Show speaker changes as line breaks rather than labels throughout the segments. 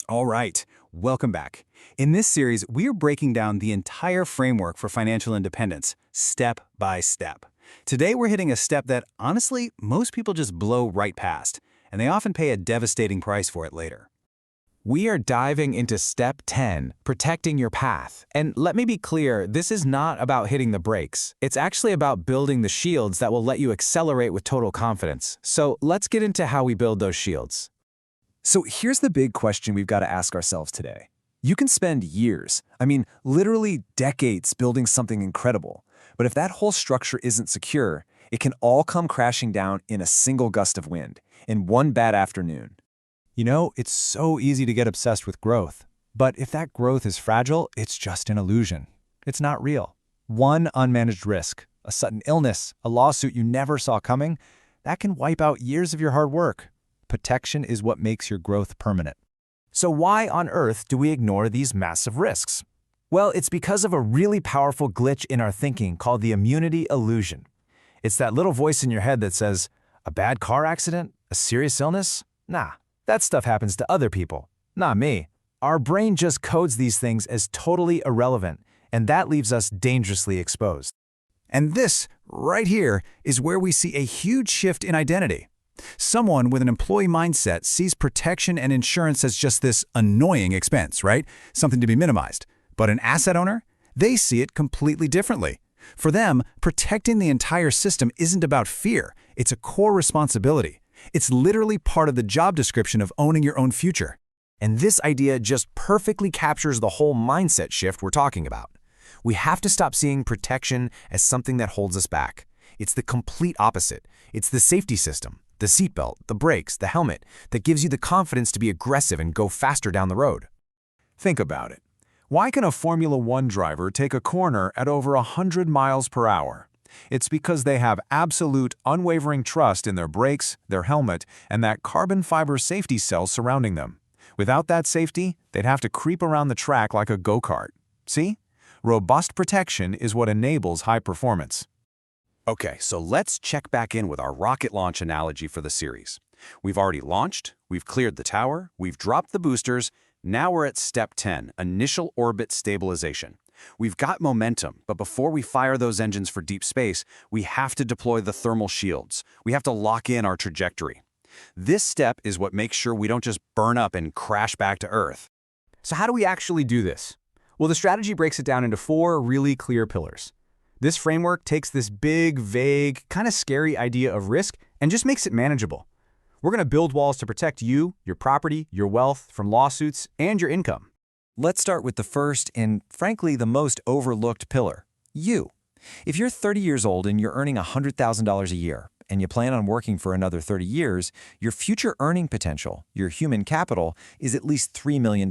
All right, welcome back. In this series, we are breaking down the entire framework for financial independence, step by step. Today, we're hitting a step that, honestly, most people just blow right past, and they often pay a devastating price for it later.
We are diving into Step 10, Protecting Your Path. And let me be clear, this is not about hitting the brakes. It's actually about building the shields that will let you accelerate with total confidence. So let's get into how we build those shields.
So here's the big question we've got to ask ourselves today. You can spend years, literally decades building something incredible, but if that whole structure isn't secure, it can all come crashing down in a single gust of wind, in one bad afternoon.
You know, it's so easy to get obsessed with growth. But if that growth is fragile, it's just an illusion. It's not real. One unmanaged risk, a sudden illness, a lawsuit you never saw coming, that can wipe out years of your hard work. Protection is what makes your growth permanent.
So why on earth do we ignore these massive risks? Well, it's because of a really powerful glitch in our thinking called the immunity illusion. It's that little voice in your head that says, a bad car accident? A serious illness? Nah. That stuff happens to other people, not me. Our brain just codes these things as totally irrelevant, and that leaves us dangerously exposed.
And this, right here, is where we see a huge shift in identity. Someone with an employee mindset sees protection and insurance as just this annoying expense, right? Something to be minimized. But an asset owner? They see it completely differently. For them, protecting the entire system isn't about fear. It's a core responsibility. It's literally part of the job description of owning your own future.
And this idea just perfectly captures the whole mindset shift we're talking about. We have to stop seeing protection as something that holds us back. It's the complete opposite. It's the safety system, the seatbelt, the brakes, the helmet that gives you the confidence to be aggressive and go faster down the road.
Think about it. Why can a Formula One driver take a corner at over 100 miles per hour? It's because they have absolute, unwavering trust in their brakes, their helmet, and that carbon fiber safety cell surrounding them. Without that safety, they'd have to creep around the track like a go-kart. See? Robust protection is what enables high performance.
Okay, so let's check back in with our rocket launch analogy for the series. We've already launched, we've cleared the tower, we've dropped the boosters. Now we're at Step 10, Initial Orbit Stabilization. We've got momentum, but before we fire those engines for deep space, we have to deploy the thermal shields. We have to lock in our trajectory. This step is what makes sure we don't just burn up and crash back to Earth.
So how do we actually do this? Well, the strategy breaks it down into 4 really clear pillars. This framework takes this big, vague, kind of scary idea of risk and just makes it manageable. We're going to build walls to protect you, your property, your wealth from lawsuits, and your income.
Let's start with the first and, frankly, the most overlooked pillar, you. If you're 30 years old and you're earning $100,000 a year, and you plan on working for another 30 years, your future earning potential, your human capital, is at least $3 million.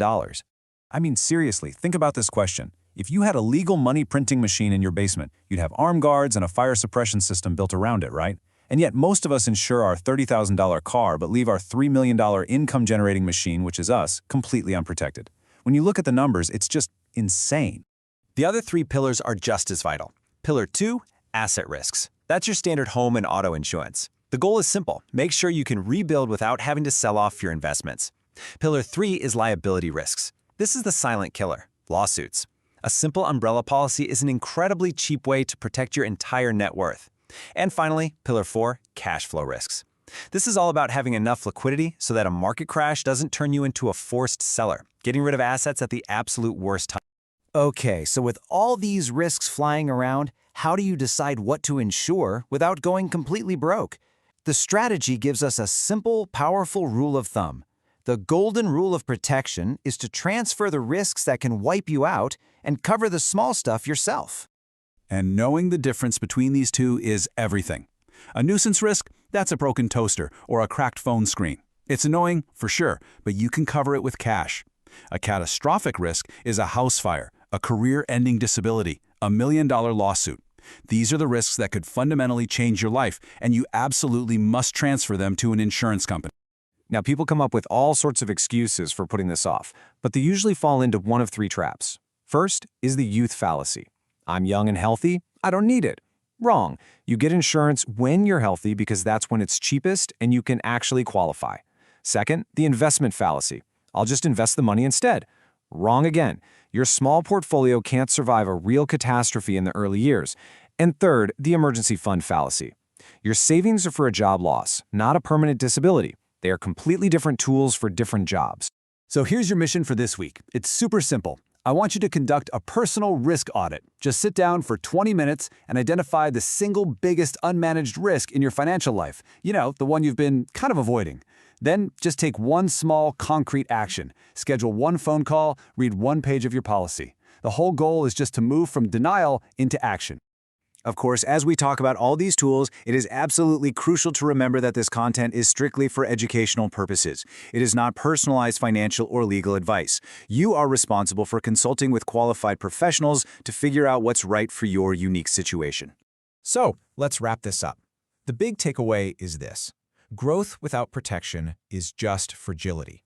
Seriously, think about this question. If you had a legal money printing machine in your basement, you'd have armed guards and a fire suppression system built around it, right? And yet most of us insure our $30,000 car but leave our $3 million income-generating machine, which is us, completely unprotected. When you look at the numbers, it's just insane.
The other 3 pillars are just as vital. Pillar 2, asset risks. That's your standard home and auto insurance. The goal is simple. Make sure you can rebuild without having to sell off your investments. Pillar 3 is liability risks. This is the silent killer, lawsuits. A simple umbrella policy is an incredibly cheap way to protect your entire net worth. And finally, Pillar 4, cash flow risks. This is all about having enough liquidity so that a market crash doesn't turn you into a forced seller, getting rid of assets at the absolute worst time.
Okay, so with all these risks flying around, how do you decide what to insure without going completely broke? The strategy gives us a simple, powerful rule of thumb. The golden rule of protection is to transfer the risks that can wipe you out and cover the small stuff yourself.
And knowing the difference between these two is everything. A nuisance risk, that's a broken toaster or a cracked phone screen. It's annoying, for sure, but you can cover it with cash. A catastrophic risk is a house fire, a career-ending disability, a $1 million lawsuit. These are the risks that could fundamentally change your life, and you absolutely must transfer them to an insurance company.
Now, people come up with all sorts of excuses for putting this off, but they usually fall into one of 3 traps. First is the youth fallacy. I'm young and healthy, I don't need it. Wrong. You get insurance when you're healthy because that's when it's cheapest and you can actually qualify. Second, the investment fallacy. I'll just invest the money instead. Wrong again. Your small portfolio can't survive a real catastrophe in the early years. And third, the emergency fund fallacy. Your savings are for a job loss, not a permanent disability. They are completely different tools for different jobs.
So here's your mission for this week. It's super simple. I want you to conduct a personal risk audit. Just sit down for 20 minutes and identify the single biggest unmanaged risk in your financial life. You know, the one you've been kind of avoiding. Then just take one small, concrete action. Schedule one phone call, read one page of your policy. The whole goal is just to move from denial into action.
Of course, as we talk about all these tools, it is absolutely crucial to remember that this content is strictly for educational purposes. It is not personalized financial or legal advice. You are responsible for consulting with qualified professionals to figure out what's right for your unique situation.
So, let's wrap this up. The big takeaway is this. Growth without protection is just fragility.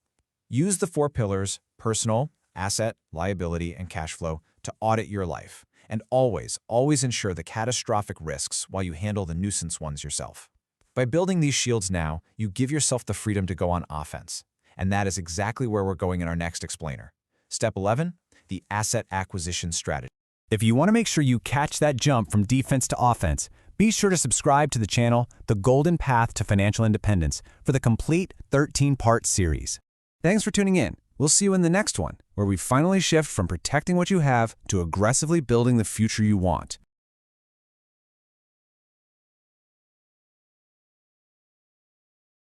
Use the 4 pillars, personal, asset, liability, and cash flow, to audit your life. And always ensure the catastrophic risks while you handle the nuisance ones yourself. By building these shields now, you give yourself the freedom to go on offense. And that is exactly where we're going in our next explainer. Step 11, the asset acquisition strategy.
If you want to make sure you catch that jump from defense to offense, be sure to subscribe to the channel, The Golden Path to Financial Independence, for the complete 13-part series. Thanks for tuning in. We'll see you in the next one, where we finally shift from protecting what you have to aggressively building the future you want.